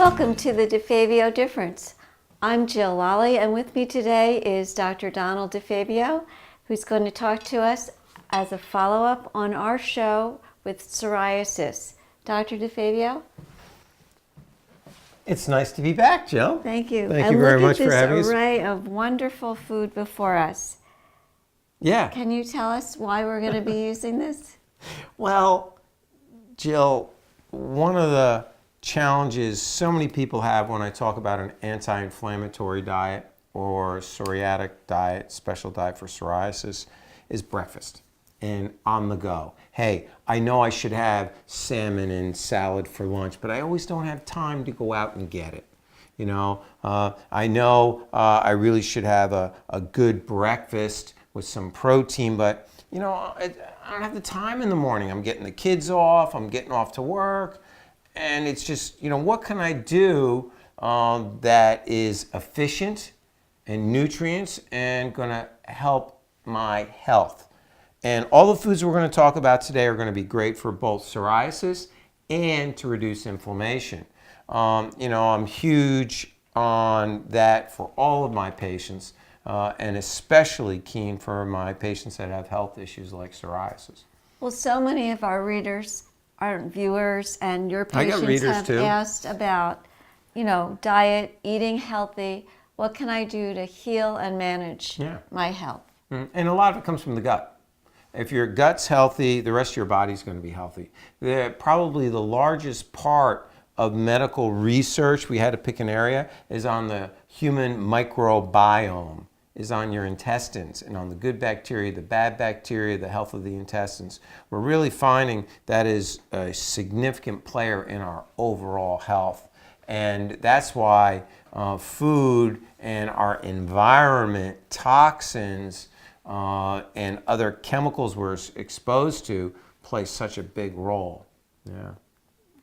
Welcome to the DeFabio Difference. I'm Jill Lally, and with me today is Dr. Donald DeFabio, who's going to talk to us as a follow-up on our show with psoriasis. Dr. DeFabio? It's nice to be back, Jill. Thank you. Thank you very much for having us. Look at this array of wonderful food before us. Yeah. Can you tell us why we're going to be using this? Well, Jill, one of the challenges so many people have when I talk about an anti-inflammatory diet or psoriatic diet, special diet for psoriasis, is breakfast and on the go. Hey, I know I should have salmon and salad for lunch, but I always don't have time to go out and get it. You know, I know I really should have a good breakfast with some protein, but you know, I don't have the time in the morning. I'm getting the kids off, I'm getting off to work, and it's just, you know, what can I do that is efficient and nutrients and gonna help my health? And all the foods we're going to talk about today are going to be great for both psoriasis and to reduce inflammation. You know, I'm huge on that for all of my patients, and especially keen for my patients that have health issues like psoriasis. Well, so many of our readers, our viewers, and your patients have too. asked about, you know, diet, eating healthy. What can I do to heal and manage my health? And a lot of it comes from the gut. If your gut's healthy, the rest of your body's going to be healthy. Probably the largest part of medical research, we had to pick an area, is on the human microbiome, is on your intestines and on the good bacteria, the bad bacteria, the health of the intestines. We're really finding that is a significant player in our overall health. And that's why food and our environment, toxins, and other chemicals we're exposed to play such a big role. Yeah.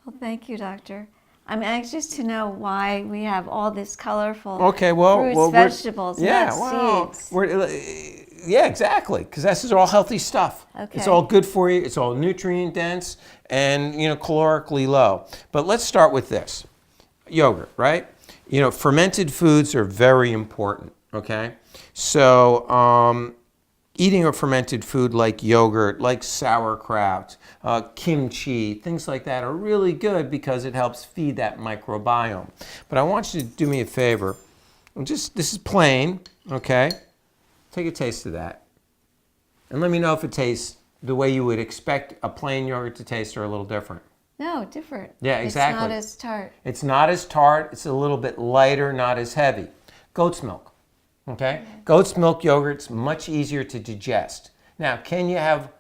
Well, thank you, doctor. I'm anxious to know why we have all this colorful fruits, vegetables, nuts, seeds. Yeah, exactly, because this is all healthy stuff. Okay. It's all good for you. It's all nutrient dense and, you know, calorically low. But let's start with this. Yogurt, right? You know, fermented foods are very important, okay? So, eating a fermented food like yogurt, like sauerkraut, kimchi, things like that are really good because it helps feed that microbiome. But I want you to do me a favor. This is plain, okay? Take a taste of that. And let me know if it tastes the way you would expect a plain yogurt to taste or a little different. No, different. Yeah, exactly. It's not as tart. It's not as tart. It's a little bit lighter, not as heavy. Goat's milk. Okay? Goat's milk yogurt's much easier to digest. Now, can you have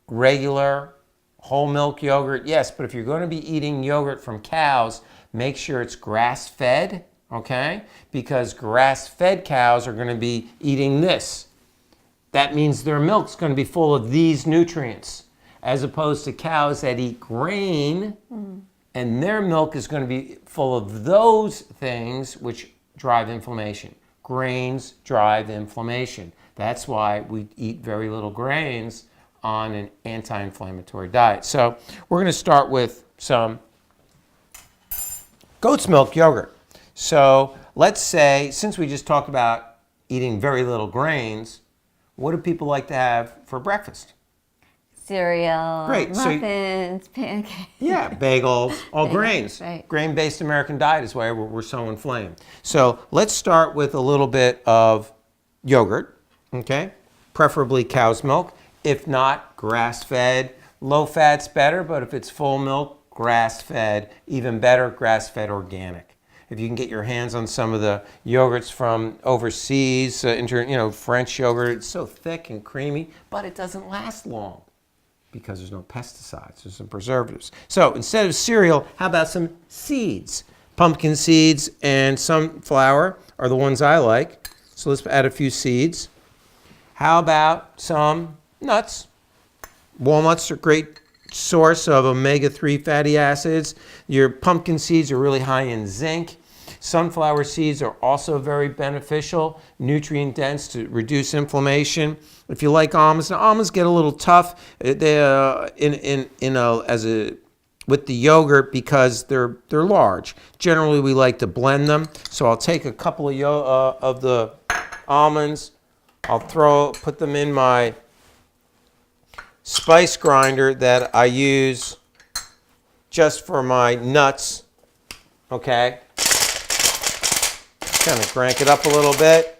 regular whole milk yogurt? Yes, but if you're going to be eating yogurt from cows, make sure it's grass-fed, okay? Because grass-fed cows are going to be eating this. That means their milk's going to be full of these nutrients, as opposed to cows that eat grain, and their milk is going to be full of those things which drive inflammation. Grains drive inflammation. That's why we eat very little grains on an anti-inflammatory diet. So we're going to start with some goat's milk yogurt. So let's say, since we just talked about eating very little grains, what do people like to have for breakfast? Cereal, Great. muffins, pancakes. Yeah, bagels, all grains. Right. Grain-based American diet is why we're so inflamed. So let's start with a little bit of yogurt, okay? Preferably cow's milk. If not, grass-fed. Low fat's better, but if it's full milk, grass-fed. Even better, grass-fed organic. If you can get your hands on some of the yogurts from overseas, French yogurt, it's so thick and creamy, but it doesn't last long, because there's no pesticides, there's some preservatives. So instead of cereal, how about some seeds? Pumpkin seeds and sunflower are the ones I like. So let's add a few seeds. How about some nuts? Walnuts are a great source of omega-3 fatty acids. Your pumpkin seeds are really high in zinc. Sunflower seeds are also very beneficial, nutrient dense to reduce inflammation. If you like almonds, now almonds get a little tough. As a with the yogurt because they're large. Generally, we like to blend them. So I'll take a couple of the almonds. I'll put them in my spice grinder that I use just for my nuts. Okay. Kind of crank it up a little bit.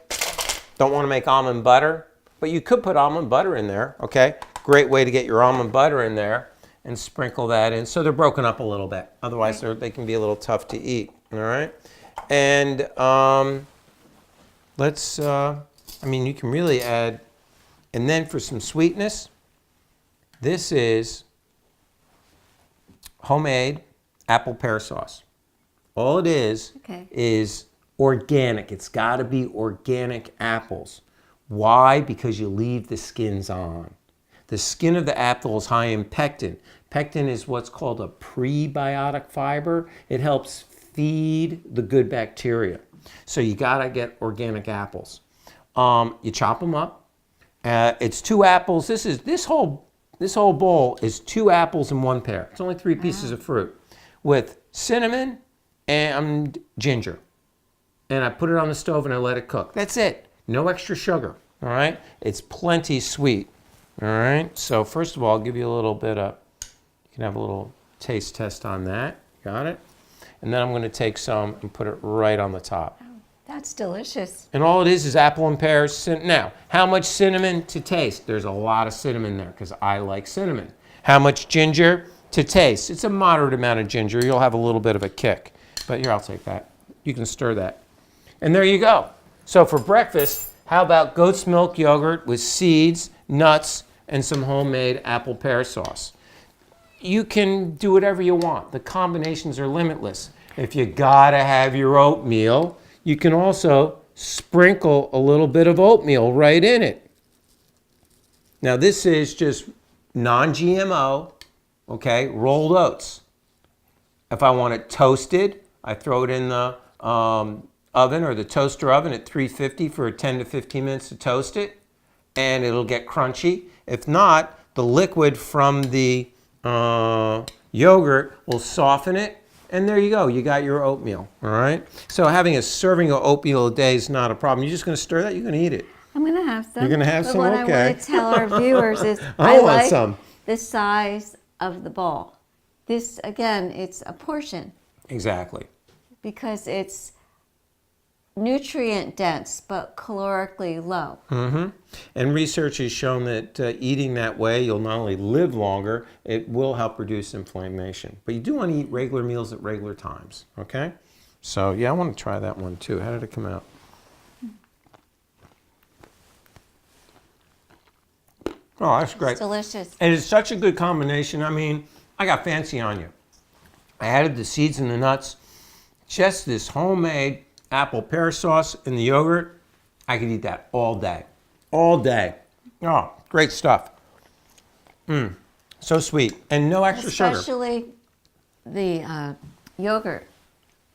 Don't want to make almond butter, but you could put almond butter in there. Okay. Great way to get your almond butter in there. And sprinkle that in so they're broken up a little bit. Otherwise, they can be a little tough to eat. All right, and you can really add, and then for some sweetness, this is homemade apple pear sauce. All it is organic. It's got to be organic apples. Why? Because you leave the skins on. The skin of the apple is high in pectin. Pectin is what's called a prebiotic fiber. It helps feed the good bacteria. So you gotta get organic apples. You chop them up. It's 2 apples. This whole bowl is 2 apples and 1 pear. It's only 3 pieces of fruit with cinnamon and ginger. And I put it on the stove and I let it cook. That's it. No extra sugar. All right. It's plenty sweet. All right, so first of all, I'll give you a little bit of, you can have a little taste test on that. Got it? And then I'm going to take some and put it right on the top. Oh, that's delicious. And all it is apple and pears. Now, how much cinnamon to taste? There's a lot of cinnamon there because I like cinnamon. How much ginger to taste? It's a moderate amount of ginger. You'll have a little bit of a kick. But here, I'll take that. You can stir that. And there you go. So for breakfast, how about goat's milk yogurt with seeds, nuts, and some homemade apple pear sauce? You can do whatever you want. The combinations are limitless. If you gotta have your oatmeal, you can also sprinkle a little bit of oatmeal right in it. Now this is just non-GMO, okay, rolled oats. If I want it toasted, I throw it in the oven or the toaster oven at 350 for 10 to 15 minutes to toast it, and it'll get crunchy. If not, the liquid from the yogurt will soften it, and there you go. You got your oatmeal, all right? So having a serving of oatmeal a day is not a problem. You're just going to stir that? You're going to eat it. I'm going to have some. You're going to have but some? What Okay. I want to tell our viewers is I want like some. the size of the bowl. This, again, it's a portion. Exactly. Because it's nutrient dense but calorically low. Mm-hmm. And research has shown that eating that way, you'll not only live longer, it will help reduce inflammation. But you do want to eat regular meals at regular times, okay? So, yeah, I want to try that one too. How did it come out? Oh, that's great. It's delicious. And it's such a good combination. I mean, I got fancy on you. I added the seeds and the nuts. Just this homemade apple pear sauce in the yogurt. I could eat that all day. All day. Oh, great stuff. So sweet. And no extra sugar. Especially the yogurt,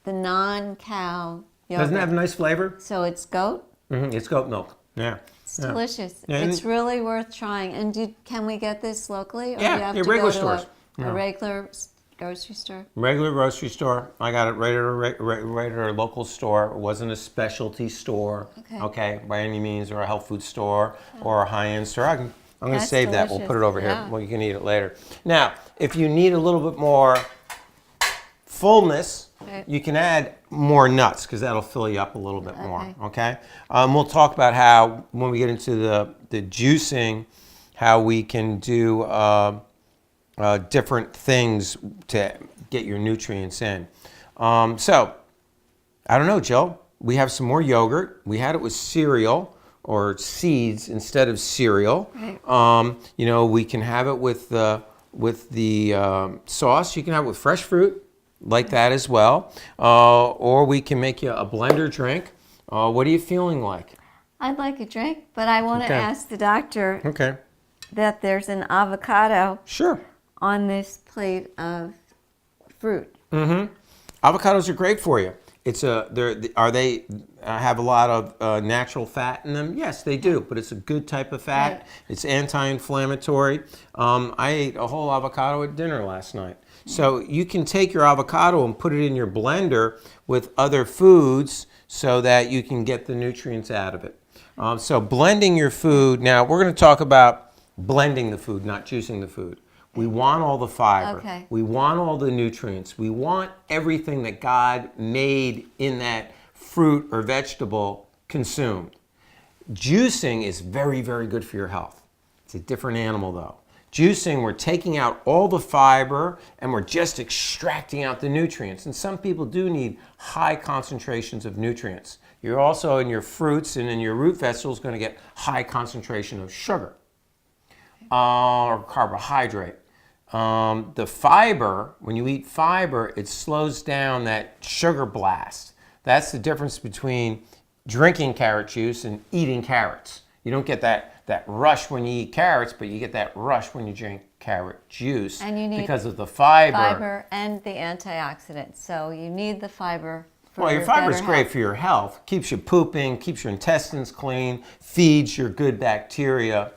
the non-cow yogurt. Doesn't it have a nice flavor? So it's goat? It's goat milk. Yeah. It's delicious. Yeah, It's really worth trying. And can we get this locally? Or Yeah, do you have yeah, to regular go stores. to a regular grocery store? Regular grocery store. I got it right at our local store. It wasn't a specialty store, okay, by any means, or a health food store or a high-end store. I'm going to save that. We'll put it over here. Well, you can eat it later. Now, if you need a little bit more fullness, you can add more nuts because that'll fill you up a little bit more, okay? We'll talk about how, when we get into the juicing, how we can do different things to get your nutrients in. So, I don't know, Jill. We have some more yogurt. We had it with cereal or seeds instead of cereal. Right. We can have it with the sauce. You can have it with fresh fruit, like that as well. Or we can make you a blender drink. What are you feeling like? I'd like a drink, but I want to ask the doctor that there's an avocado on this plate of fruit. Avocados are great for you. Are they have a lot of natural fat in them? Yes, they do, but it's a good type of fat. Right. It's anti-inflammatory. I ate a whole avocado at dinner last night. So you can take your avocado and put it in your blender with other foods so that you can get the nutrients out of it. So blending your food. Now we're going to talk about blending the food, not juicing the food. We want all the fiber. Okay. We want all the nutrients. We want everything that God made in that fruit or vegetable consumed. Juicing is very, very good for your health. It's a different animal though. Juicing, we're taking out all the fiber and we're just extracting out the nutrients. And some people do need high concentrations of nutrients. You're also in your fruits and in your root vegetables going to get high concentration of sugar or carbohydrate. The fiber, when you eat fiber, it slows down that sugar blast. That's the difference between drinking carrot juice and eating carrots. You don't get that rush when you eat carrots, but you get that rush when you drink carrot juice And you need because of the fiber. Fiber and the antioxidants. So you need the fiber for Well, your fiber is better great health. for your health. Keeps you pooping, keeps your intestines clean, feeds your good bacteria.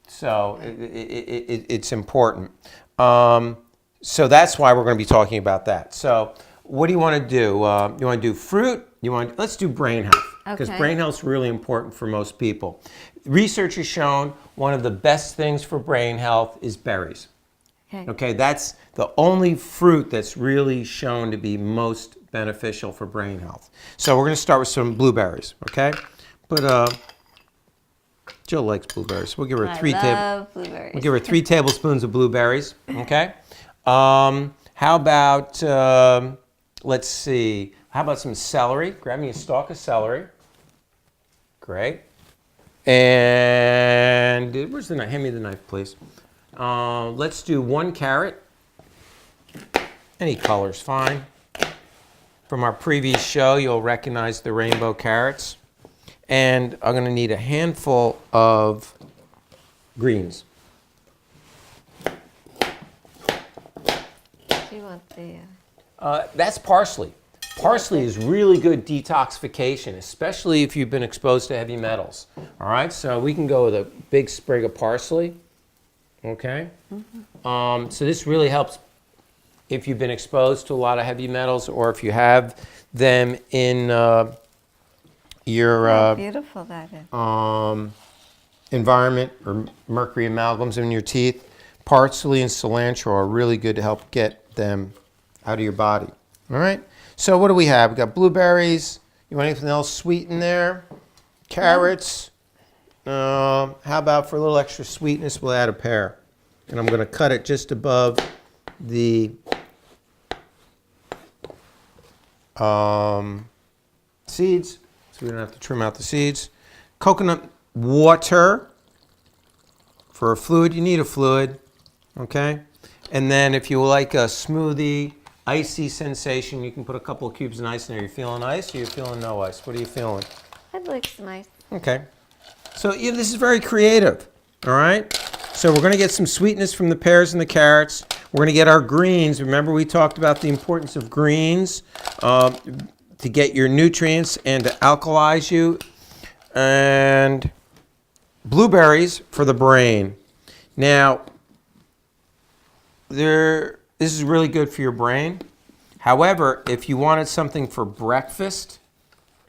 So it's important. So that's why we're going to be talking about that. So what do you want to do? You want to do fruit? Let's do brain health. Because Okay. brain health is really important for most people. Research has shown one of the best things for brain health is berries. Okay, that's the only fruit that's really shown to be most beneficial for brain health. So we're going to start with some blueberries, okay? But Jill likes blueberries. We'll give her blueberries. We'll give her 3 tablespoons of blueberries, okay? How about let's see. How about some celery? Grab me a stalk of celery. Great. And where's the knife? Hand me the knife, please. Let's do 1 carrot. Any color's fine. From our previous show, you'll recognize the rainbow carrots. And I'm going to need a handful of greens. Do you want the... That's parsley. Parsley is really good detoxification, especially if you've been exposed to heavy metals. All right, so we can go with a big sprig of parsley. Okay. So this really helps if you've been exposed to a lot of heavy metals, or if you have them in your beautiful that is. environment, or mercury amalgams in your teeth. Parsley and cilantro are really good to help get them out of your body. All right. So what do we have? We got blueberries. You want anything else sweet in there? Carrots. How about for a little extra sweetness, we'll add a pear. And I'm going to cut it just above the seeds, so we don't have to trim out the seeds. Coconut water. For a fluid, you need a fluid. Okay? And then if you like a smoothie, icy sensation, you can put a couple of cubes of ice in there. You feeling ice or you feeling no ice? What are you feeling? That looks nice. Okay. So yeah, this is very creative. All right? So we're going to get some sweetness from the pears and the carrots. We're going to get our greens. Remember we talked about the importance of greens to get your nutrients and to alkalize you. And blueberries for the brain. Now, this is really good for your brain. However, if you wanted something for breakfast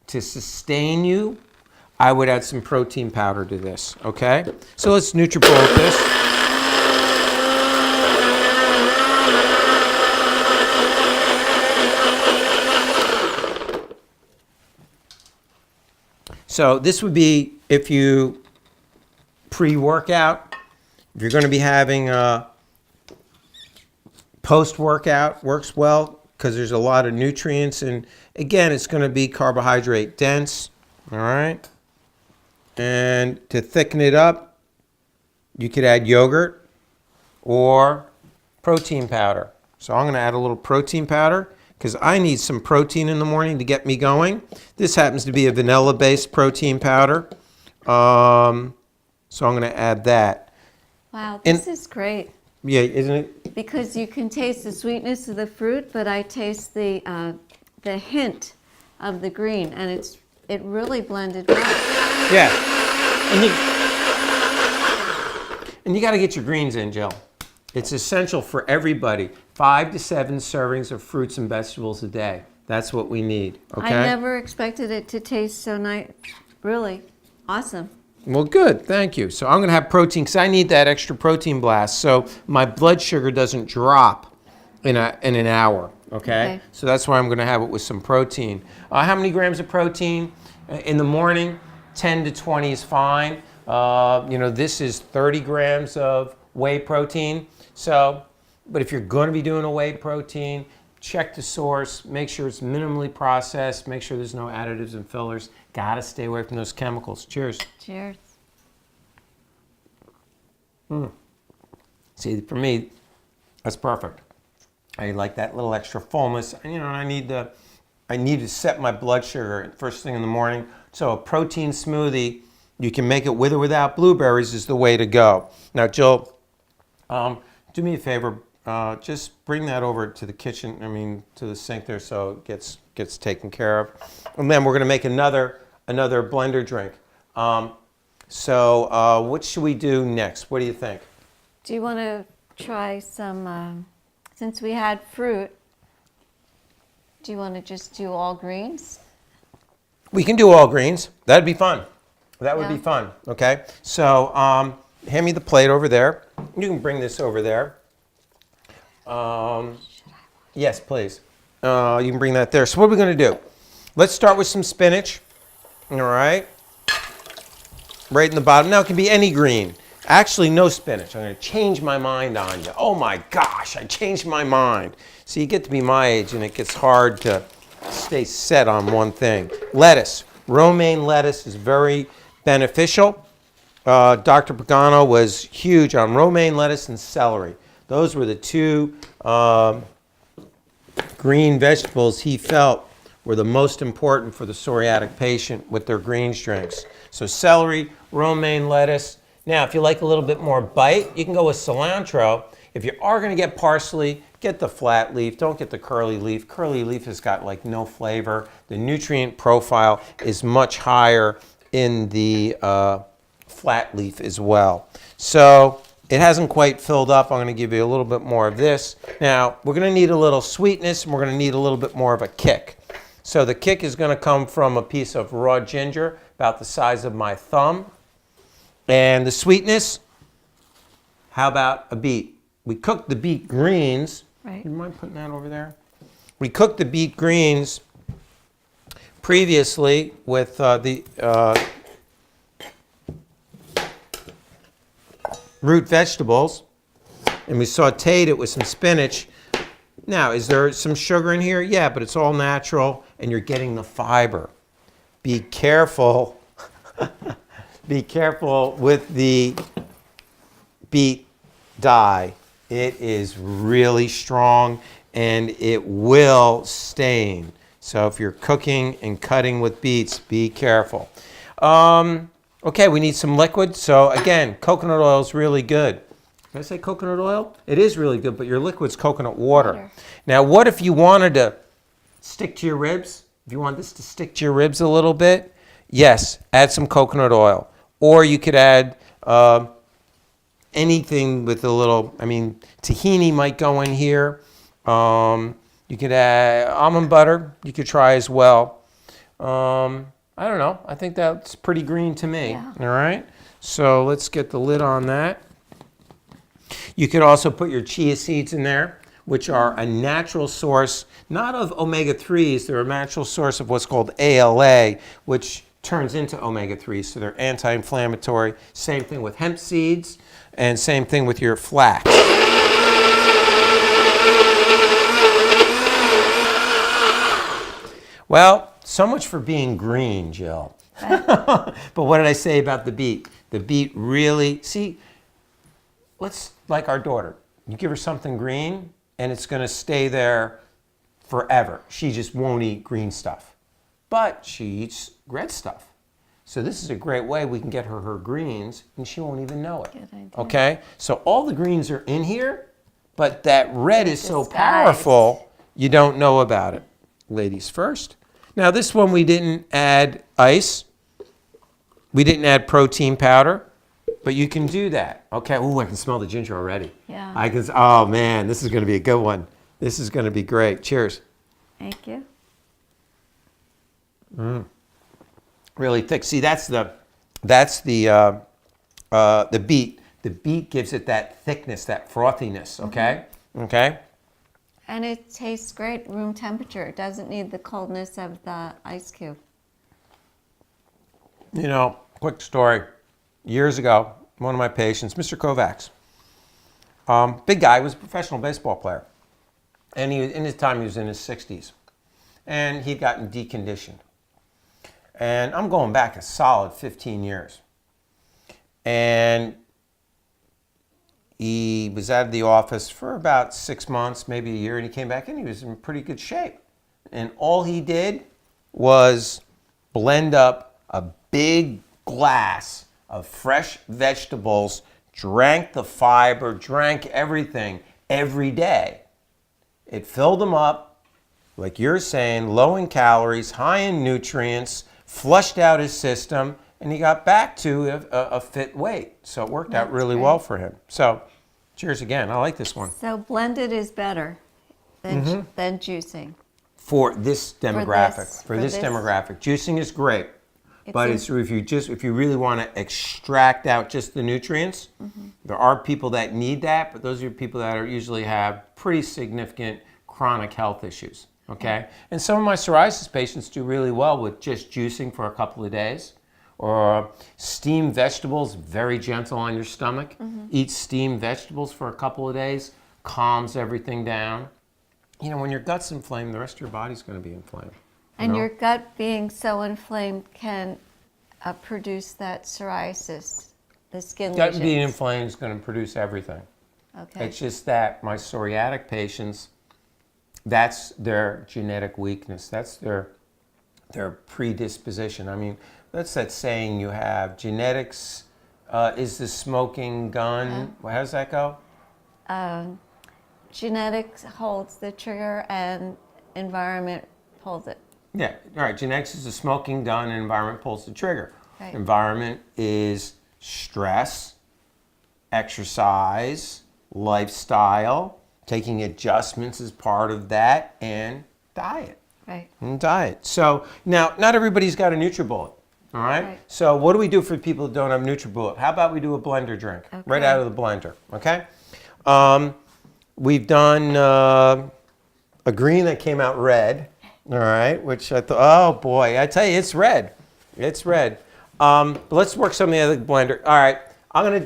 to sustain you, I would add some protein powder to this, okay? So let's NutriBullet this. So this would be if you pre-workout, if you're going to be having a post-workout, works well because there's a lot of nutrients, and again, it's going to be carbohydrate dense, all right? And to thicken it up, you could add yogurt or protein powder. So I'm going to add a little protein powder because I need some protein in the morning to get me going. This happens to be a vanilla-based protein powder. So I'm going to add that. Wow, this is great. Yeah, isn't it? Because you can taste the sweetness of the fruit, but I taste the hint of the green, and it really blended well. Yeah. And you got to get your greens in, Jill. It's essential for everybody. 5 to 7 servings of fruits and vegetables a day. That's what we need, okay? I never expected it to taste so nice. Really awesome. Well, good. Thank you. So I'm going to have protein because I need that extra protein blast so my blood sugar doesn't drop in an hour, okay? So that's why I'm going to have it with some protein. How many grams of protein? In the morning, 10 to 20 is fine. This is 30 grams of whey protein. So, but if you're going to be doing a whey protein, check the source, make sure it's minimally processed, make sure there's no additives and fillers. Got to stay away from those chemicals. Cheers. Cheers. See, for me, that's perfect. I like that little extra fullness. And, I need to set my blood sugar first thing in the morning. So a protein smoothie, you can make it with or without blueberries, is the way to go. Now, Jill, do me a favor. Just bring that over to the kitchen, to the sink there so it gets taken care of. And then we're going to make another blender drink. So what should we do next? What do you think? Do you want to try some, since we had fruit, do you want to just do all greens? We can do all greens. That'd be fun. That would be fun, okay? So hand me the plate over there. You can bring this over there. Yes, please. You can bring that there. So what are we going to do? Let's start with some spinach. All right. Right in the bottom. Now it can be any green. Actually, no spinach. I'm going to change my mind on you. Oh my gosh, I changed my mind. See, you get to be my age and it gets hard to stay set on one thing. Lettuce. Romaine lettuce is very beneficial. Dr. Pagano was huge on romaine lettuce and celery. Those were the two green vegetables he felt were the most important for the psoriatic patient with their greens drinks. So celery, romaine lettuce. Now, if you like a little bit more bite, you can go with cilantro. If you are going to get parsley, get the flat leaf. Don't get the curly leaf. Curly leaf has got like no flavor. The nutrient profile is much higher in the flat leaf as well. So it hasn't quite filled up. I'm going to give you a little bit more of this. Now, we're going to need a little sweetness, and we're going to need a little bit more of a kick. So the kick is going to come from a piece of raw ginger, about the size of my thumb. And the sweetness, how about a beet? We cooked the beet greens. Right. You mind putting that over there? We cooked the beet greens previously with the root vegetables, and we sauteed it with some spinach. Now, is there some sugar in here? Yeah, but it's all natural, and you're getting the fiber. Be careful. Be careful with the beet dye. It is really strong, and it will stain. So if you're cooking and cutting with beets, be careful. Okay, we need some liquid. So again, coconut oil is really good. Did I say coconut oil? It is really good, but your liquid's coconut water. Now, what if you wanted to stick to your ribs? If you want this to stick to your ribs a little bit, yes, add some coconut oil. Or you could add anything with a little, tahini might go in here. You could add almond butter. You could try as well. I don't know. I think that's pretty green to me. Yeah. All right. So let's get the lid on that. You could also put your chia seeds in there, which are a natural source, not of omega-3s. They're a natural source of what's called ALA, which turns into omega-3s. So they're anti-inflammatory. Same thing with hemp seeds, and same thing with your flax. Well, so much for being green, Jill. But what did I say about the beet? The beet really, see, let's, like our daughter, you give her something green and it's going to stay there forever. She just won't eat green stuff. But she eats red stuff. So this is a great way we can get her greens and she won't even know it. Good idea. Okay? So all the greens are in here, but that red is so powerful, you don't know about it. Ladies first. Now this one we didn't add ice. We didn't add protein powder, but you can do that. Okay. Ooh, I can smell the ginger already. Yeah. I can. Oh man, this is going to be a good one. This is going to be great. Cheers. Thank you. Really thick. See, that's the beet. The beet gives it that thickness, that frothiness. Okay. Okay. And it tastes great room temperature. It doesn't need the coldness of the ice cube. You know, quick story. Years ago, one of my patients, Mr. Kovacs, big guy, was a professional baseball player. And in his time, he was in his 60s. And he'd gotten deconditioned. And I'm going back a solid 15 years. And he was out of the office for about 6 months, maybe a year, and he came back and he was in pretty good shape. And all he did was blend up a big glass of fresh vegetables, drank the fiber, drank everything every day. It filled him up, like you're saying, low in calories, high in nutrients, flushed out his system, and he got back to a fit weight. So it worked out really well for him. So cheers again. I like this one. So blended is better than juicing. For this demographic. For this this. demographic. Juicing is great. But if you really want to extract out just the nutrients, there are people that need that, but those are people that usually have pretty significant chronic health issues. Okay? And some of my psoriasis patients do really well with just juicing for a couple of days. Or steamed vegetables, very gentle on your stomach. Eat steamed vegetables for a couple of days, calms everything down. You know, when your gut's inflamed, the rest of your body's going to be inflamed. And your gut being so inflamed can produce that psoriasis, the skin lesions. Gut being inflamed is going to produce everything. Okay. It's just that my psoriatic patients, that's their genetic weakness. That's their predisposition. I mean, that's that saying you have, genetics is the smoking gun. How does that go? Genetics holds the trigger and environment pulls it. Yeah, all right. Genetics is the smoking gun and environment pulls the trigger. Right. Environment is stress, exercise, lifestyle, taking adjustments as part of that, and diet. Right. And diet. So now, not everybody's got a NutriBullet. All right? Right. So what do we do for people that don't have NutriBullet? How about we do a blender drink right out of the blender? Okay. We've done a green that came out red. All right, which I thought, oh boy, I tell you, it's red. It's red. But let's work some of the other blender. All right,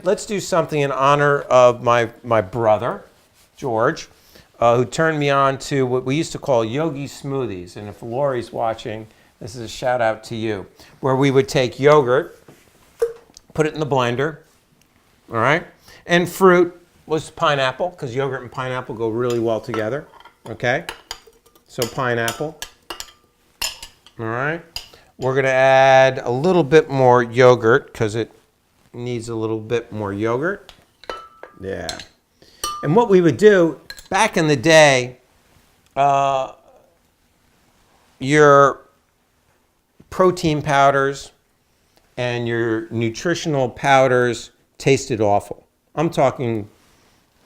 let's do something in honor of my brother, George, who turned me on to what we used to call yogi smoothies. And if Lori's watching, this is a shout out to you, where we would take yogurt, put it in the blender, all right, and fruit was pineapple, because yogurt and pineapple go really well together, okay? So pineapple. All right. We're going to add a little bit more yogurt because it needs a little bit more yogurt. Yeah. And what we would do back in the day, your protein powders and your nutritional powders tasted awful. I'm talking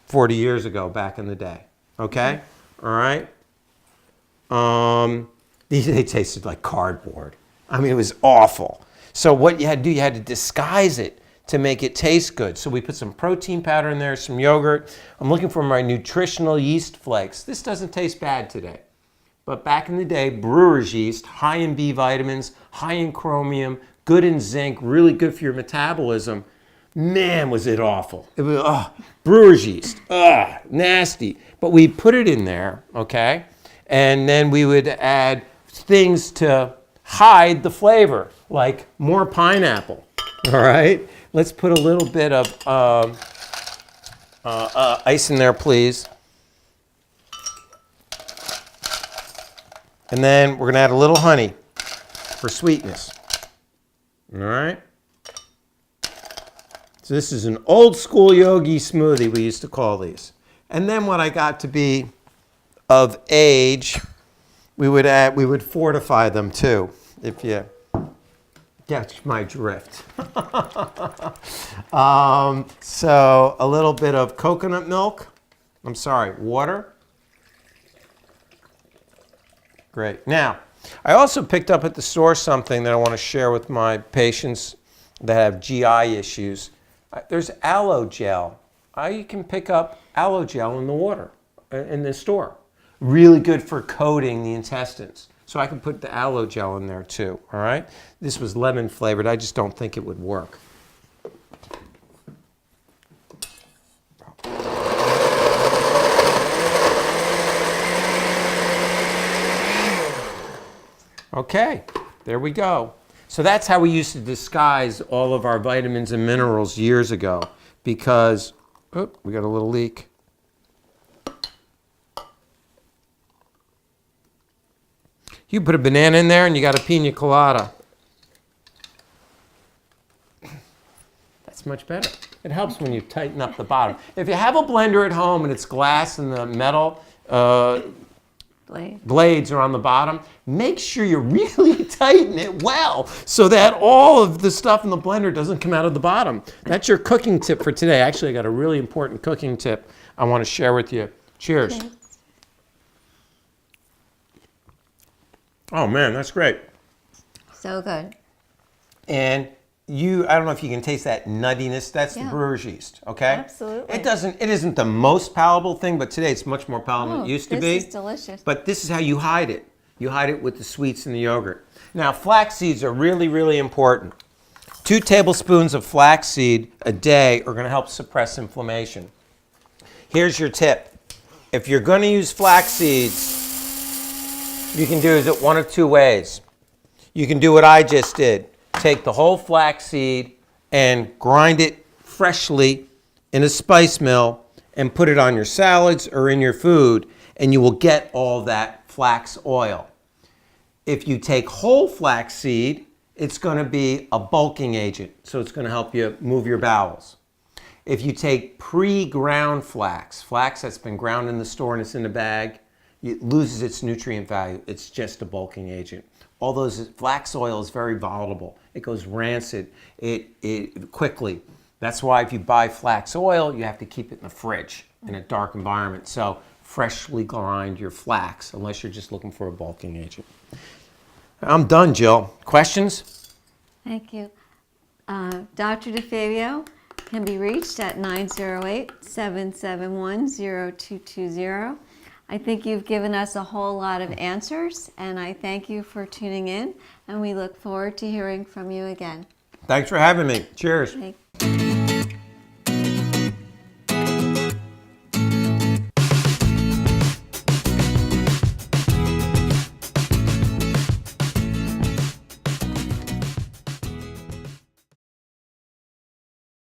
40 years ago back in the day. Okay? All right? They tasted like cardboard. I mean, it was awful. So what you had to do, you had to disguise it to make it taste good. So we put some protein powder in there, some yogurt. I'm looking for my nutritional yeast flakes. This doesn't taste bad today. But back in the day, brewer's yeast, high in B vitamins, high in chromium, good in zinc, really good for your metabolism. Man, was it awful. It was, brewer's yeast, nasty. But we put it in there, okay? And then we would add things to hide the flavor, like more pineapple, all right? Let's put a little bit of ice in there, please. And then we're going to add a little honey for sweetness, all right? So this is an old school yogi smoothie, we used to call these. And then when I got to be of age, we would fortify them too, if you catch my drift. So a little bit of coconut milk. I'm sorry, water. Great. Now, I also picked up at the store something that I want to share with my patients that have GI issues. There's aloe gel. You can pick up aloe gel in the water, in the store. Really good for coating the intestines. So I can put the aloe gel in there too, all right? This was lemon flavored. I just don't think it would work. Okay, there we go. So that's how we used to disguise all of our vitamins and minerals years ago, because, oh, we got a little leak. You put a banana in there and you got a pina colada. That's much better. It helps when you tighten up the bottom. If you have a blender at home and it's glass and the metal blades are on the bottom, make sure you really tighten it well so that all of the stuff in the blender doesn't come out of the bottom. That's your cooking tip for today. Actually, I got a really important cooking tip I want to share with you. Cheers. Okay. Oh man, that's great. So good. And I don't know if you can taste that nuttiness. That's the brewer's yeast, okay? Absolutely. It isn't the most palatable thing, but today it's much more palatable than it used to be. This is delicious. But this is how you hide it. You hide it with the sweets in the yogurt. Now, flax seeds are really, really important. 2 tablespoons of flaxseed a day are going to help suppress inflammation. Here's your tip. If you're going to use flax seeds, you can do it one of 2 ways. You can do what I just did. Take the whole flax seed and grind it freshly in a spice mill and put it on your salads or in your food, and you will get all that flax oil. If you take whole flax seed, it's going to be a bulking agent, so it's going to help you move your bowels. If you take pre-ground flax that's been ground in the store and it's in a bag, it loses its nutrient value. It's just a bulking agent. All those flax oil is very volatile. It goes rancid it quickly. That's why if you buy flax oil, you have to keep it in the fridge in a dark environment. So freshly grind your flax, unless you're just looking for a bulking agent. I'm done, Jill. Questions? Thank you. Dr. DeFabio can be reached at 908-771-0220. I think you've given us a whole lot of answers, and I thank you for tuning in, and we look forward to hearing from you again. Thanks for having me. Cheers.